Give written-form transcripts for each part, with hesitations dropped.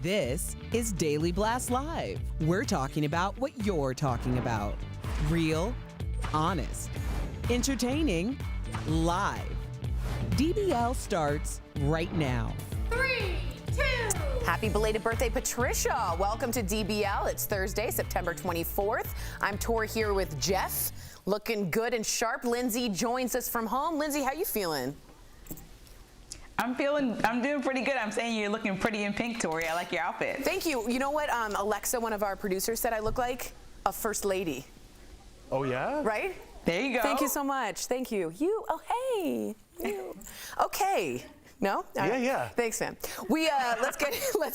This is Daily Blast Live. We're talking about what you're talking about. Real, honest, entertaining, live. DBL starts right now. 3, 2. Happy belated birthday, Patricia. Welcome to DBL. It's Thursday, September 24th. I'm Tor here with Jeff, looking good and sharp. Lindsay joins us from home. Lindsay, how you feeling? I'm doing pretty good. I'm saying you're looking pretty in pink, Tori. I like your outfit. Thank you. You know what Alexa, one of our producers, said I look like? A first lady. Oh, yeah? Right? There you go. Thank you so much. Thank you. You, oh, hey. You. Okay. No? Yeah. Thanks, man. We let's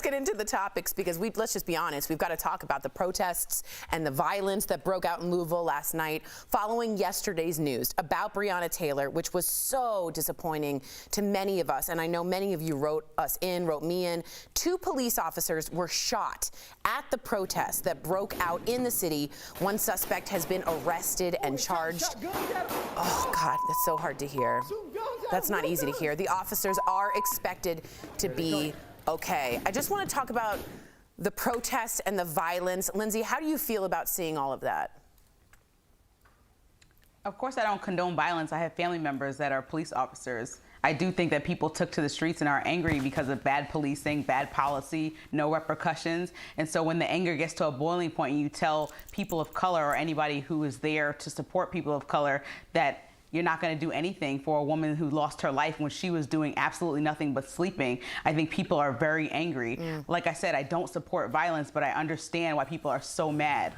get into the topics because let's just be honest. We've got to talk about the protests and the violence that broke out in Louisville last night following yesterday's news about Breonna Taylor, which was so disappointing to many of us. And I know many of you wrote me in. 2 police officers were shot at the protest that broke out in the city. One suspect has been arrested and charged. Oh, God, that's so hard to hear. That's not easy to hear. The officers are expected to be okay. I just want to talk about the protests and the violence. Lindsay, how do you feel about seeing all of that? Of course, I don't condone violence. I have family members that are police officers. I do think that people took to the streets and are angry because of bad policing, bad policy, no repercussions. And so when the anger gets to a boiling point and you tell people of color or anybody who is there to support people of color that you're not going to do anything for a woman who lost her life when she was doing absolutely nothing but sleeping, I think people are very angry. Like I said, I don't support violence, but I understand why people are so mad.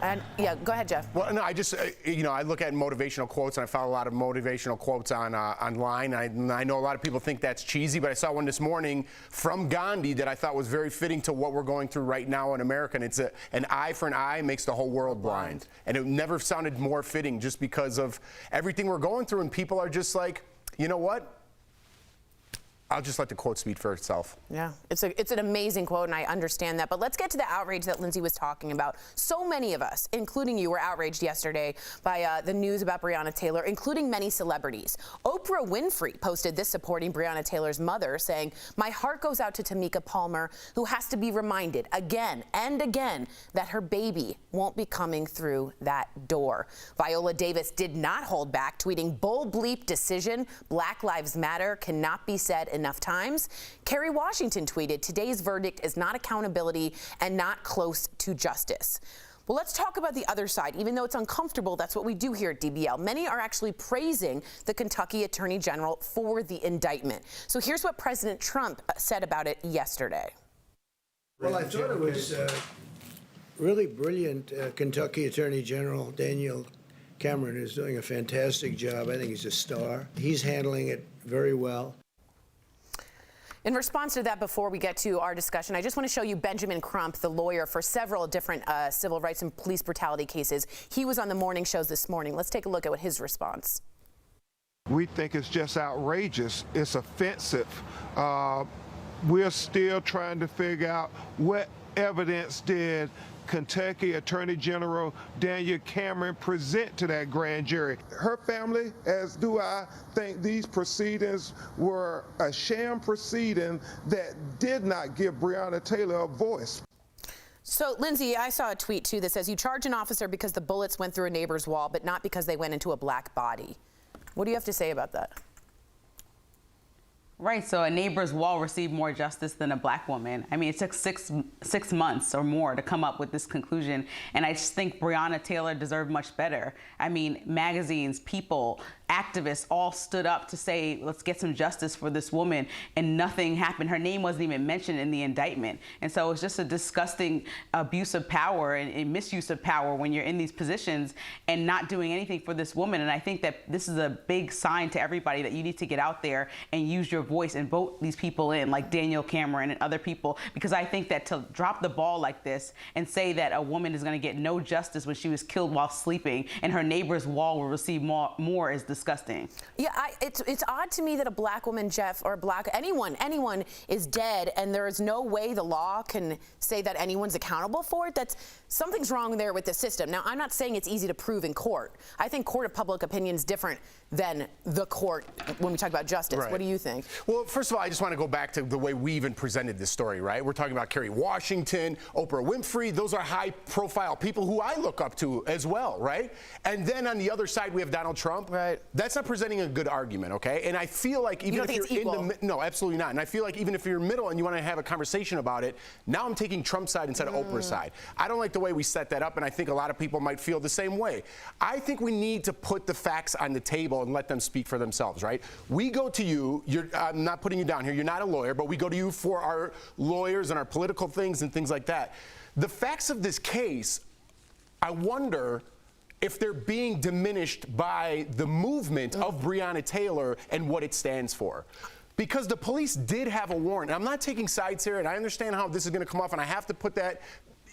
And yeah, go ahead, Jeff. Well, no, I just, I look at motivational quotes, and I follow a lot of motivational quotes on online. I know a lot of people think that's cheesy, but I saw one this morning from Gandhi that I thought was very fitting to what we're going through right now in America. And it's an eye for an eye makes the whole world blind. And it never sounded more fitting just because of everything we're going through. And people are just like, you know what? I'll just let the quote speak for itself. Yeah, it's an amazing quote, and I understand that. But let's get to the outrage that Lindsay was talking about. So many of us, including you, were outraged yesterday by the news about Breonna Taylor, including many celebrities. Oprah Winfrey posted this supporting Breonna Taylor's mother, saying, "My heart goes out to Tamika Palmer, who has to be reminded again and again that her baby won't be coming through that door." Viola Davis did not hold back, tweeting, "Bull bleep decision. Black Lives Matter cannot be said enough times." Kerry Washington tweeted, "Today's verdict is not accountability and not close to justice." Well, let's talk about the other side. Even though it's uncomfortable, that's what we do here at DBL. Many are actually praising the Kentucky Attorney General for the indictment. So here's what President Trump said about it yesterday. Well, I thought it was really brilliant. Kentucky Attorney General Daniel Cameron is doing a fantastic job. I think he's a star. He's handling it very well. In response to that, before we get to our discussion, I just want to show you Benjamin Crump, the lawyer for several different civil rights and police brutality cases. He was on the morning shows this morning. Let's take a look at what his response. We think it's just outrageous. It's offensive. We're still trying to figure out what evidence did Kentucky Attorney General Daniel Cameron present to that grand jury. Her family, as do I, think these proceedings were a sham proceeding that did not give Breonna Taylor a voice. So, Lindsay, I saw a tweet, too, that says you charge an officer because the bullets went through a neighbor's wall, but not because they went into a black body. What do you have to say about that? Right, so a neighbor's wall received more justice than a black woman. I mean, it took six months or more to come up with this conclusion, and I just think Breonna Taylor deserved much better. I mean, magazines, people, activists all stood up to say, let's get some justice for this woman, and nothing happened. Her name wasn't even mentioned in the indictment. And so it's just a disgusting abuse of power and misuse of power when you're in these positions and not doing anything for this woman. And I think that this is a big sign to everybody that you need to get out there and use your voice and vote these people in, like Daniel Cameron and other people, because I think that to drop the ball like this and say that a woman is going to get no justice when she was killed while sleeping and her neighbor's wall will receive more is disgusting. disgusting. Yeah, it's odd to me that a black woman, Jeff, or anyone is dead, and there is no way the law can say that anyone's accountable for it. Something's wrong there with the system. Now, I'm not saying it's easy to prove in court. I think court of public opinion is different than the court when we talk about justice. Right. What do you think? Well, first of all, I just want to go back to the way we even presented this story, right? We're talking about Kerry Washington, Oprah Winfrey. Those are high-profile people who I look up to as well, right? And then on the other side, we have Donald Trump. Right. That's not presenting a good argument, okay? And I feel like even if you're in the no, absolutely not. And I feel like even if you're middle and you want to have a conversation about it, now I'm taking Trump's side instead of Oprah's side. I don't like the way we set that up, and I think a lot of people might feel the same way. I think we need to put the facts on the table and let them speak for themselves, right? We go to you. I'm not putting you down here. You're not a lawyer, but we go to you for our lawyers and our political things and things like that. The facts of this case, I wonder if they're being diminished by the movement of Breonna Taylor and what it stands for. Because the police did have a warrant. I'm not taking sides here, and I understand how this is going to come off, and I have to put that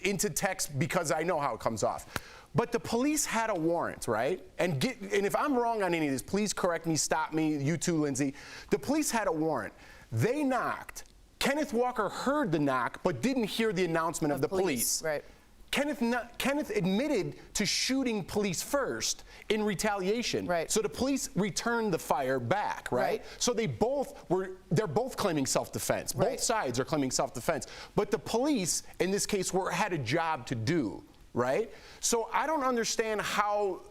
into text because I know how it comes off. But the police had a warrant, right? And if I'm wrong on any of this, please correct me, stop me, you too, Lindsay. The police had a warrant. They knocked. Kenneth Walker heard the knock, but didn't hear the announcement of the police. Right. Kenneth admitted to shooting police first in retaliation. Right. So the police returned the fire back, right? So they're both claiming self-defense. Right. Both sides are claiming self-defense. But the police, in this case, had a job to do, right? So I don't understand how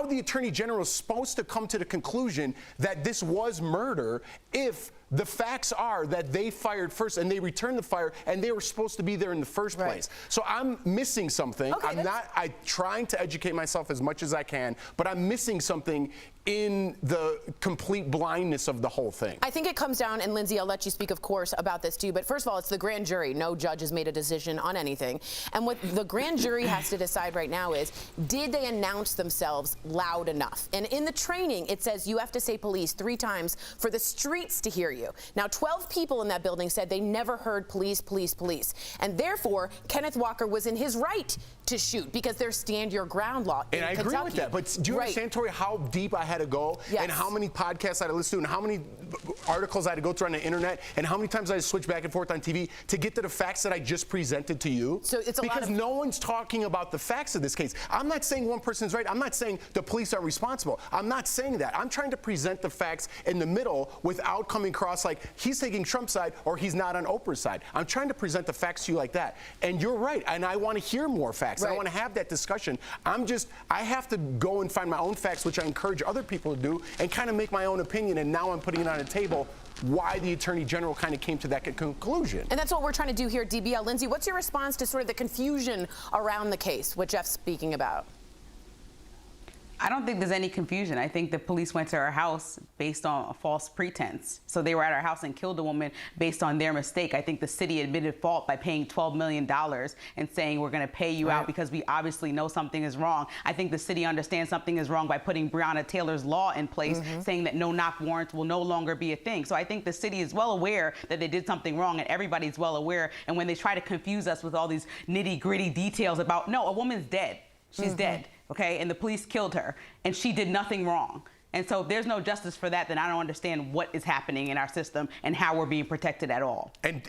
the Attorney General is supposed to come to the conclusion that this was murder if the facts are that they fired first and they returned the fire and they were supposed to be there in the first place. So I'm missing something. Okay, I'm trying to educate myself as much as I can, but I'm missing something in the complete blindness of the whole thing. I think it comes down, and Lindsay, I'll let you speak, of course, about this too, but first of all, it's the grand jury. No judge has made a decision on anything. And what the grand jury has to decide right now is, did they announce themselves loud enough? And in the training, it says you have to say police 3 times for the streets to hear you. Now, 12 people in that building said they never heard police, police, police. And therefore, Kenneth Walker was in his right to shoot because there's stand your ground law in Kentucky. And I agree with that, but do you understand, Tori, how deep I had to go and how many podcasts I had to listen to and how many articles I had to go through on the internet and how many times I had to switch back and forth on TV to get to the facts that I just presented to you? So it's because no one's talking about the facts of this case. I'm not saying one person's right. I'm not saying the police are responsible. I'm not saying that. I'm trying to present the facts in the middle without coming across like he's taking Trump's side or he's not on Oprah's side. I'm trying to present the facts to you like that. And you're right. And I want to hear more facts. I want to have that discussion. I have to go and find my own facts, which I encourage other people to do, and kind of make my own opinion. And now I'm putting it on the table why the Attorney General kind of came to that conclusion. And that's what we're trying to do here at DBL. Lindsay, what's your response to sort of the confusion around the case, what Jeff's speaking about? I don't think there's any confusion. I think the police went to her house based on a false pretense. So they were at her house and killed a woman based on their mistake. I think the city admitted fault by paying $12 million and saying we're going to pay you out because we obviously know something is wrong. I think the city understands something is wrong by putting Breonna Taylor's law in place, saying that no-knock warrants will no longer be a thing. So I think the city is well aware that they did something wrong, and everybody's well aware. And when they try to confuse us with all these nitty-gritty details about, no, a woman's dead. She's dead. Okay, and the police killed her, and she did nothing wrong. And so if there's no justice for that, then I don't understand what is happening in our system and how we're being protected at all. And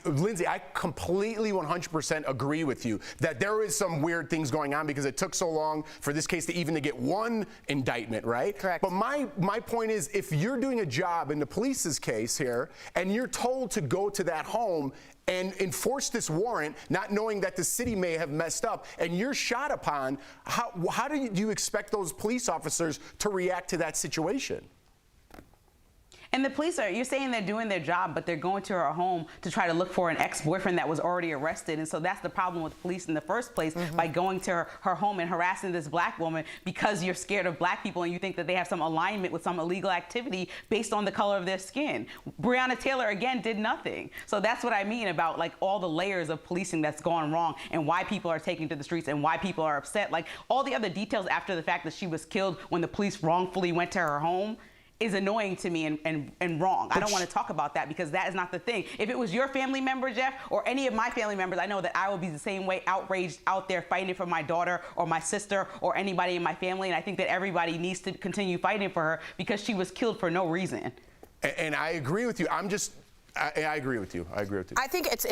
Lindsay, I completely 100% agree with you that there is some weird things going on because it took so long for this case to get one indictment, right? Correct. But my point is, if you're doing a job in the police's case here, and you're told to go to that home and enforce this warrant, not knowing that the city may have messed up, and you're shot upon, how do you expect those police officers to react to that situation? And the police you're saying they're doing their job, but they're going to her home to try to look for an ex-boyfriend that was already arrested. And so that's the problem with police in the first place, by going to her home and harassing this black woman because you're scared of black people and you think that they have some alignment with some illegal activity based on the color of their skin. Breonna Taylor, again, did nothing. So that's what I mean about like all the layers of policing that's gone wrong and why people are taking to the streets and why people are upset. Like all the other details after the fact that she was killed when the police wrongfully went to her home. is annoying to me and wrong. I don't want to talk about that because that is not the thing. If it was your family member, Jeff, or any of my family members, I know that I will be the same way, outraged out there fighting for my daughter or my sister or anybody in my family. And I think that everybody needs to continue fighting for her because she was killed for no reason. And I agree with you. I agree with you. I agree with you. I think it's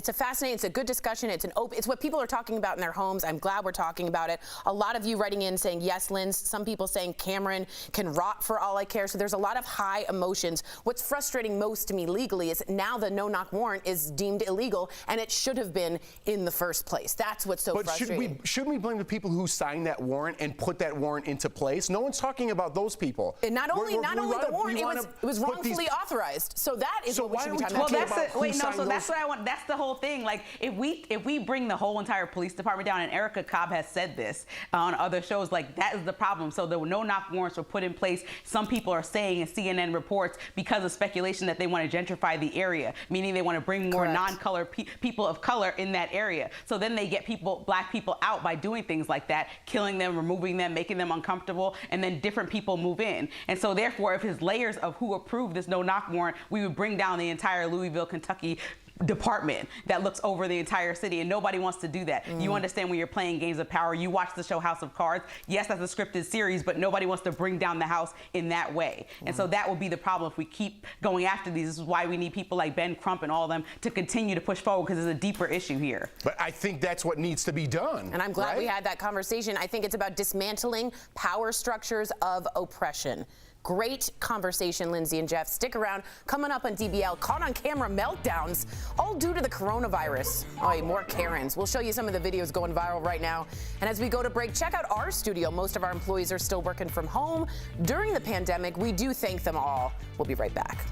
a fascinating, it's a good discussion. It's what people are talking about in their homes. I'm glad we're talking about it. A lot of you writing in saying yes, Lynn. Some people saying Cameron can rot for all I care. So there's a lot of high emotions. What's frustrating most to me legally is now the no-knock warrant is deemed illegal, and it should have been in the first place. That's what's so frustrating. Shouldn't we blame the people who signed that warrant and put that warrant into place? No one's talking about those people. And not only the warrant, it was wrongfully authorized. So that is what we should be talking about. So that's what I want. That's the whole thing. Like if we bring the whole entire police department down, and Erica Cobb has said this on other shows, like that is the problem. So the no-knock warrants were put in place. Some people are saying in CNN reports because of speculation that they want to gentrify the area, meaning they want to bring more non-color people of color in that area. So then they get black people out by doing things like that, killing them, removing them, making them uncomfortable, and then different people move in. And so therefore, if his layers of who approved this no-knock warrant, we would bring down the entire Louisville, Kentucky department that looks over the entire city, and nobody wants to do that. You understand when you're playing games of power. You watch the show House of Cards. Yes, that's a scripted series, but nobody wants to bring down the house in that way. And so that will be the problem if we keep going after these. This is why we need people like Ben Crump and all of them to continue to push forward, because there's a deeper issue here. But I think that's what needs to be done. And I'm glad we had that conversation. I think it's about dismantling power structures of oppression. Great conversation, Lindsay and Jeff. Stick around. Coming up on DBL, caught on camera meltdowns, all due to the coronavirus. Oh, more Karens. We'll show you some of the videos going viral right now. And as we go to break, check out our studio. Most of our employees are still working from home during the pandemic. We do thank them all. We'll be right back.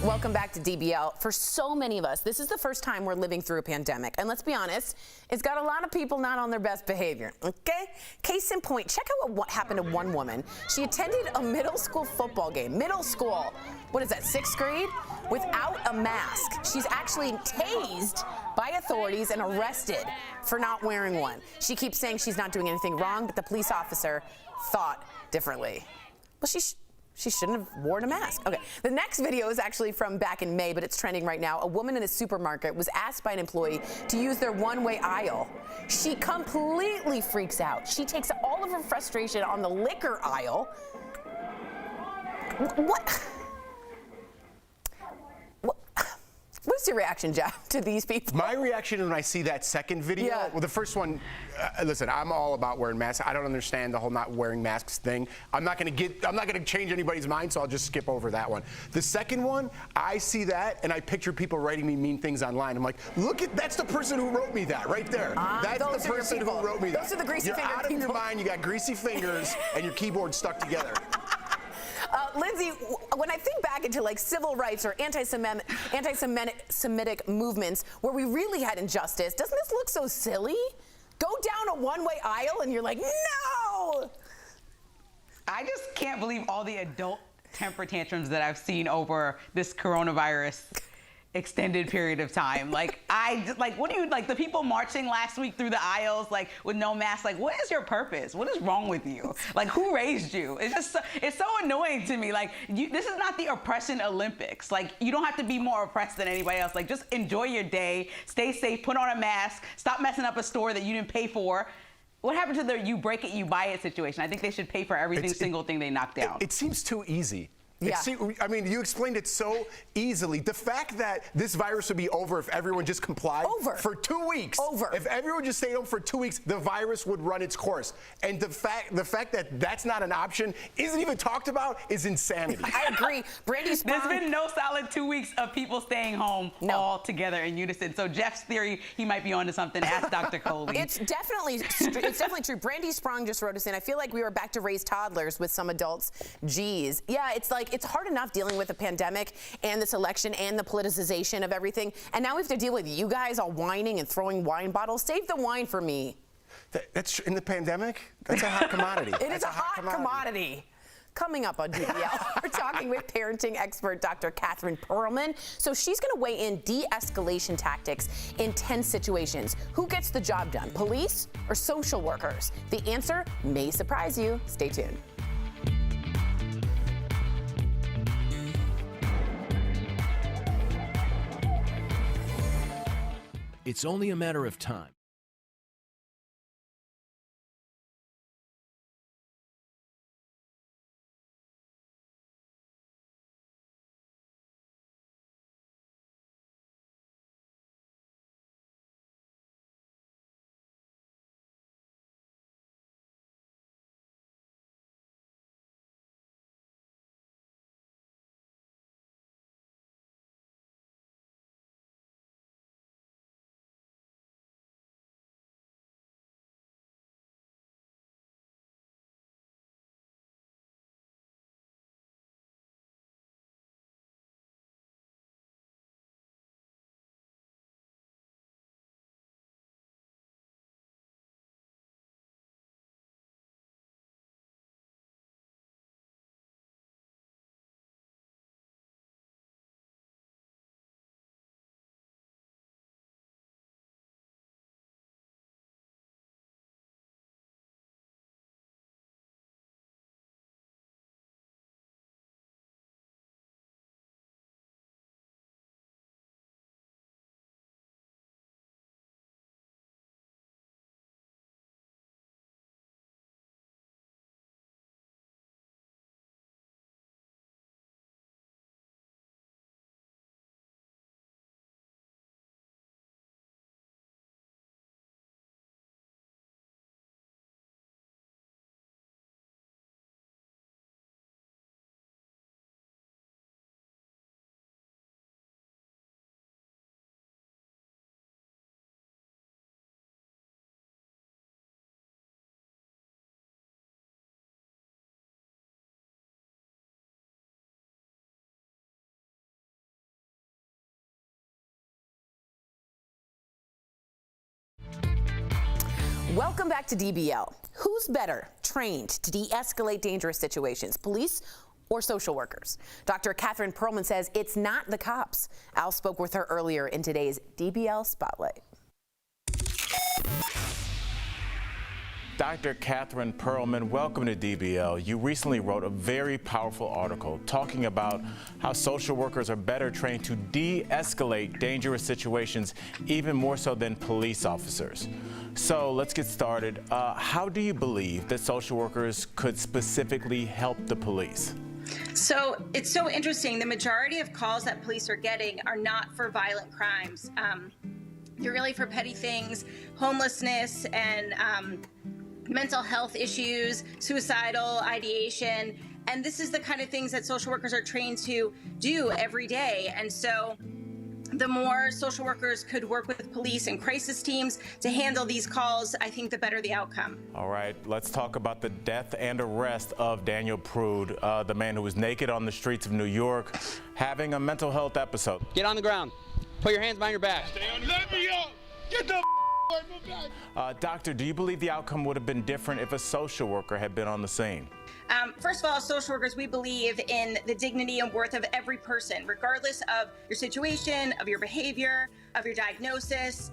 Welcome back to DBL. For so many of us, this is the first time we're living through a pandemic. And let's be honest, it's got a lot of people not on their best behavior, okay? Case in point, check out what happened to one woman. She attended a middle school football game, middle school. what is that, 6th grade, without a mask. She's actually tased by authorities and arrested for not wearing one. She keeps saying she's not doing anything wrong, but the police officer thought differently. Well, she shouldn't have worn a mask. Okay, the next video is actually from back in May, but it's trending right now. A woman in a supermarket was asked by an employee to use their one-way aisle. She completely freaks out. She takes all of her frustration on the liquor aisle. What? What's your reaction, Jeff, to these people? My reaction when I see that second video, well, the first one, listen, I'm all about wearing masks. I don't understand the whole not wearing masks thing. I'm not going to change anybody's mind, so I'll just skip over that one. The second one, I see that and I picture people writing me mean things online. I'm like, look at, that's the person who wrote me that right there. That's the person who wrote me that. Those are the greasy You're fingered out of people. your mind. You got greasy fingers and your keyboard stuck together. Lindsay, when I think back into like civil rights or anti-Semitic movements where we really had injustice, doesn't this look so silly? Go down a one-way aisle and you're like, no! I just can't believe all the adult temper tantrums that I've seen over this coronavirus extended period of time. Like, what do you, like the people marching last week through the aisles, like with no mask, like what is your purpose? What is wrong with you? Like, who raised you? It's just, it's so annoying to me. Like, this is not the oppression Olympics. Like, you don't have to be more oppressed than anybody else. Like, just enjoy your day, stay safe, put on a mask, stop messing up a store that you didn't pay for. What happened to the you break it, you buy it situation? I think they should pay for every single thing they knock down. It seems too easy. Yeah. I mean, you explained it so easily. The fact that this virus would be over if everyone just complied for 2 weeks. If everyone just stayed home for 2 weeks, the virus would run its course. And the fact that that's not an option, isn't even talked about, is insanity. I agree. Brandy Sprung. There's been no solid 2 weeks of people staying home all together in unison. So Jeff's theory, he might be onto something. Ask Dr. Coley. It's definitely true. Brandy Sprung just wrote us in. I feel like we were back to raise toddlers with some adults. Geez. Yeah, it's like, it's hard enough dealing with the pandemic and this election and the politicization of everything. And now we have to deal with you guys all whining and throwing wine bottles. Save the wine for me. That's in the pandemic? That's a hot commodity. It is a hot commodity. Coming up on DBL, we're talking with parenting expert Dr. Catherine Perlman. So she's going to weigh in de-escalation tactics in tense situations. Who gets the job done, police or social workers? The answer may surprise you. Stay tuned. It's only a matter of time. Welcome back to DBL. Who's better trained to de-escalate dangerous situations, police or social workers. Dr. Catherine Perlman says it's not the cops. Al spoke with her earlier in today's DBL Spotlight. Dr. Catherine Perlman, welcome to DBL. You recently wrote a very powerful article talking about how social workers are better trained to de-escalate dangerous situations, even more so than police officers. So let's get started. How do you believe that social workers could specifically help the police? So it's so interesting. The majority of calls that police are getting are not for violent crimes. They're really for petty things, homelessness and mental health issues, suicidal ideation. And this is the kind of things that social workers are trained to do every day. And so the more social workers could work with police and crisis teams to handle these calls, I think the better the outcome. All right, let's talk about the death and arrest of Daniel Prude, the man who was naked on the streets of New York, having a mental health episode. Get on the ground. Put your hands behind your back. Let me up! Get the Doctor, do you believe the outcome would have been different if a social worker had been on the scene? First of all, social workers, we believe in the dignity and worth of every person, regardless of your situation, of your behavior, of your diagnosis.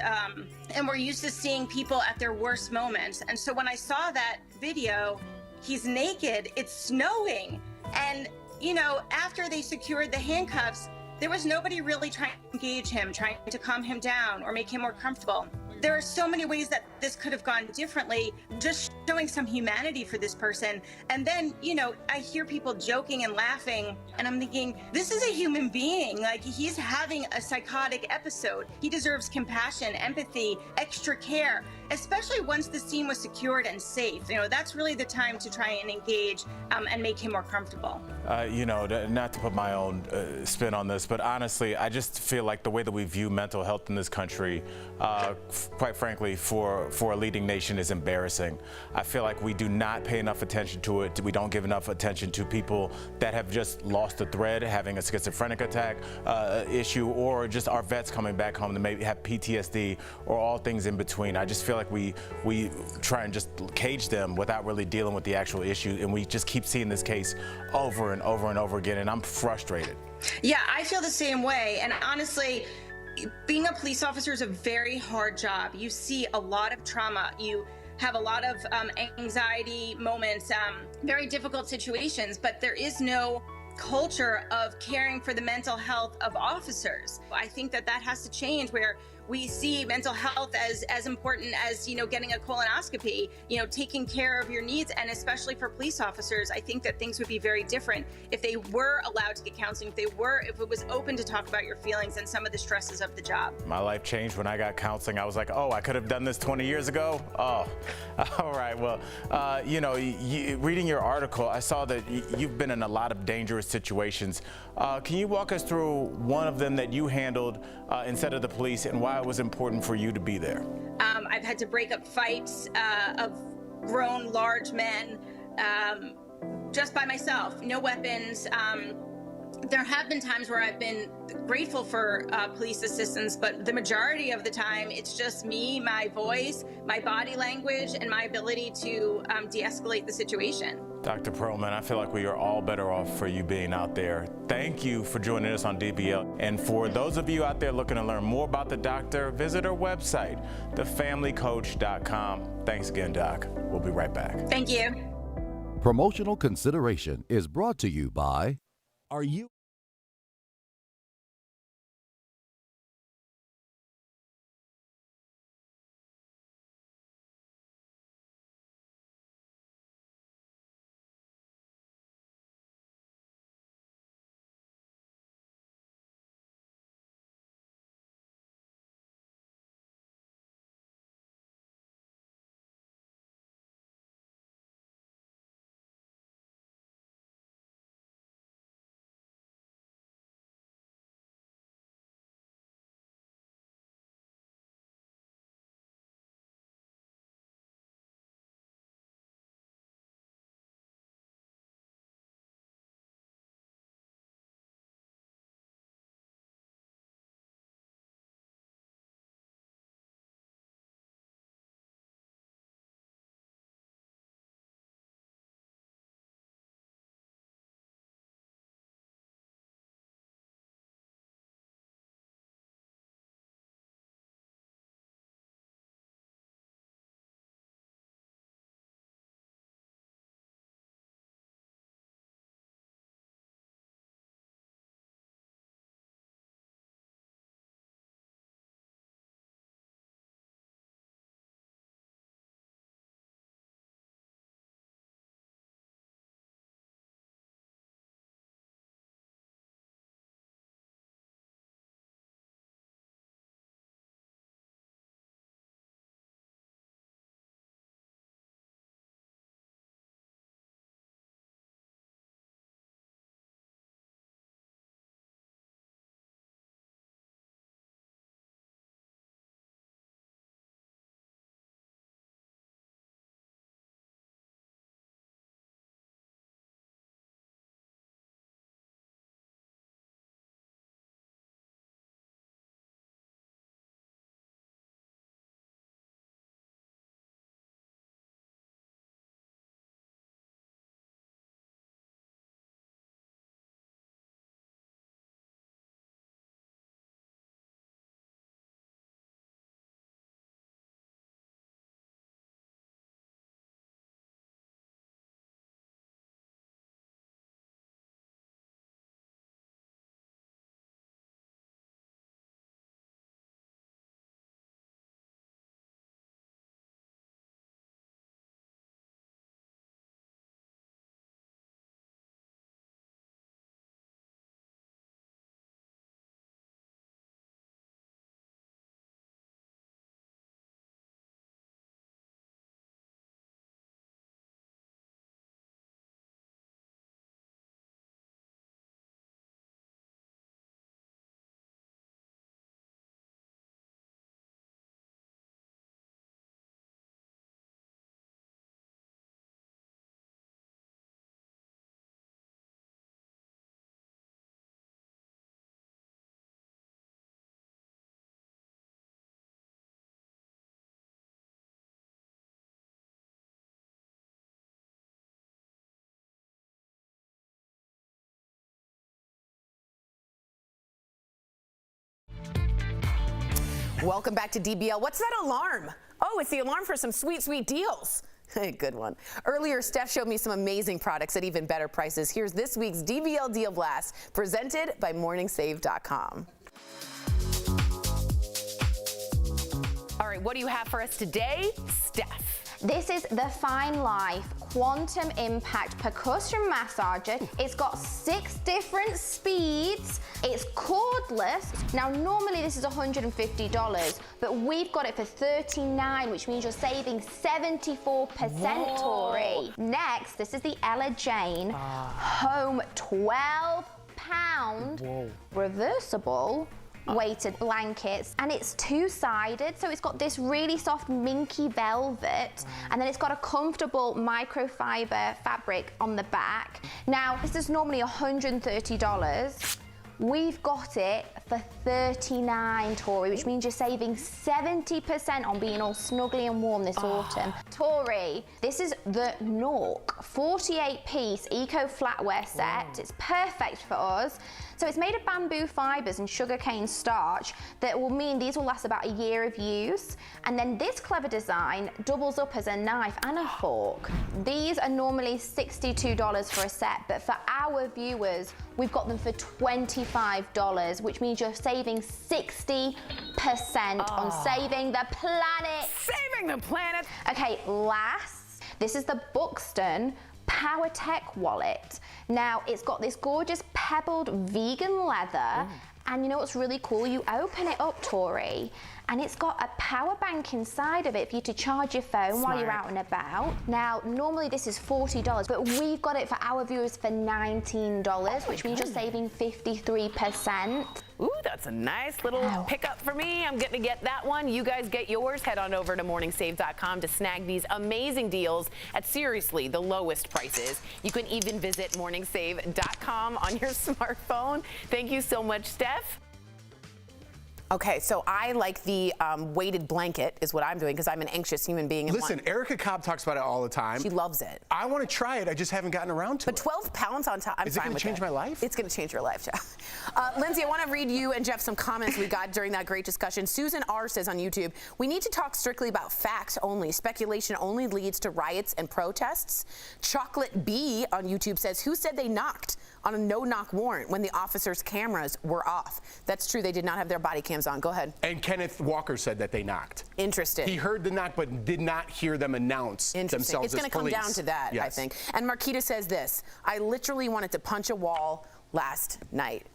And we're used to seeing people at their worst moments. And so when I saw that video, he's naked, it's snowing. And, you know, after they secured the handcuffs, there was nobody really trying to engage him, trying to calm him down or make him more comfortable. There are so many ways that this could have gone differently, just showing some humanity for this person. And then, you know, I hear people joking and laughing, and I'm thinking, this is a human being. Like, he's having a psychotic episode. He deserves compassion, empathy, extra care, especially once the scene was secured and safe. You know, that's really the time to try and engage and make him more comfortable. You know, not to put my own spin on this, but honestly, I just feel like the way that we view mental health in this country, quite frankly, for a leading nation is embarrassing. I feel like we do not pay enough attention to it. We don't give enough attention to people that have just lost a thread, having a schizophrenic attack issue, or just our vets coming back home to maybe have PTSD or all things in between. I just feel like we try and just cage them without really dealing with the actual issue, and we just keep seeing this case over and over and over again, and I'm frustrated. Yeah, I feel the same way. And honestly, being a police officer is a very hard job. You see a lot of trauma. You have a lot of anxiety moments, very difficult situations, but there is no culture of caring for the mental health of officers. I think that has to change, where we see mental health as important as, you know, getting a colonoscopy, you know, taking care of your needs. And especially for police officers, I think that things would be very different if they were allowed to get counseling, if it was open to talk about your feelings and some of the stresses of the job. My life changed when I got counseling. I was like, oh, I could have done this 20 years ago. Oh, all right. Well, you know, reading your article, I saw that you've been in a lot of dangerous situations. Can you walk us through one of them that you handled instead of the police, and why it was important for you to be there? I've had to break up fights of grown, large men just by myself, no weapons. There have been times where I've been grateful for police assistance, but the majority of the time it's just me, my voice, my body language, and my ability to de-escalate the situation. Dr. Perlman, I feel like we are all better off for you being out there. Thank you for joining us on DBL. And for those of you out there looking to learn more about the doctor, visit our website, thefamilycoach.com. Thanks again, Doc. We'll be right back. Thank you. Promotional consideration is brought to you by... Are you Welcome back to DBL. What's that alarm? Oh, it's the alarm for some sweet, sweet deals. Good one. Earlier, Steph showed me some amazing products at even better prices. Here's this week's DBL Deal Blast, presented by MorningSave.com. All right, what do you have for us today, Steph? This is the Fine Life Quantum Impact Percussion Massager. It's got 6 different speeds. It's cordless. Now, normally this is $150, but we've got it for $39, which means you're saving 74%, Tori. Next, this is the Ella Jane Home 12-pound reversible weighted blankets, and it's 2-sided, so it's got this really soft minky velvet, and then it's got a comfortable microfiber fabric on the back. Now, this is normally $130. We've got it for $39, Tori, which means you're saving 70% on being all snuggly and warm this autumn. Tori, this is the Nork 48-piece eco flatware set. It's perfect for us. So it's made of bamboo fibers and sugarcane starch that will mean these will last about a year of use. And then this clever design doubles up as a knife and a fork. These are normally $62 for a set, but for our viewers, we've got them for $25, which means you're saving 60% on saving the planet. Saving the planet. Okay, last, this is the Buxton Power Tech wallet. Now, it's got this gorgeous pebbled vegan leather, and you know what's really cool? You open it up, Tori, and it's got a power bank inside of it for you to charge your phone while you're out and about. Now, normally this is $40, but we've got it for our viewers for $19, which means you're saving 53%. Ooh, that's a nice little pickup for me. I'm going to get that one. You guys get yours. Head on over to morningsave.com to snag these amazing deals at seriously the lowest prices. You can even visit morningsave.com on your smartphone. Thank you so much, Steph. Okay, so I like the weighted blanket is what I'm doing because I'm an anxious human being. Listen, Erica Cobb talks about it all the time. She loves it. I want to try it. I just haven't gotten around to it. But 12 pounds on top, I'm fine with it. Is it going to change my life? It's going to change your life, Jeff. Lindsay, I want to read you and Jeff some comments we got during that great discussion. Susan R. says on YouTube, we need to talk strictly about facts only. Speculation only leads to riots and protests. Chocolate B on YouTube says, who said they knocked on a no-knock warrant when the officers' cameras were off? That's true. They did not have their body cams on. Go ahead. And Kenneth Walker said that they knocked. Interesting. He heard the knock but did not hear them announce themselves It's going to come down to that, yes. I think. And Marquita says this, I literally wanted to punch a wall last night.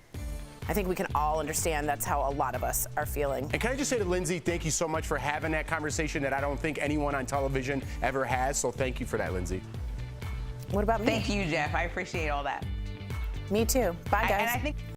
I think we can all understand that's how a lot of us are feeling. And can I just say to Lindsay, thank you so much for having that conversation that I don't think anyone on television ever has. So thank you for that, Lindsay. What about me? Thank you, Jeff. I appreciate all that. Me too. Bye, guys. And I think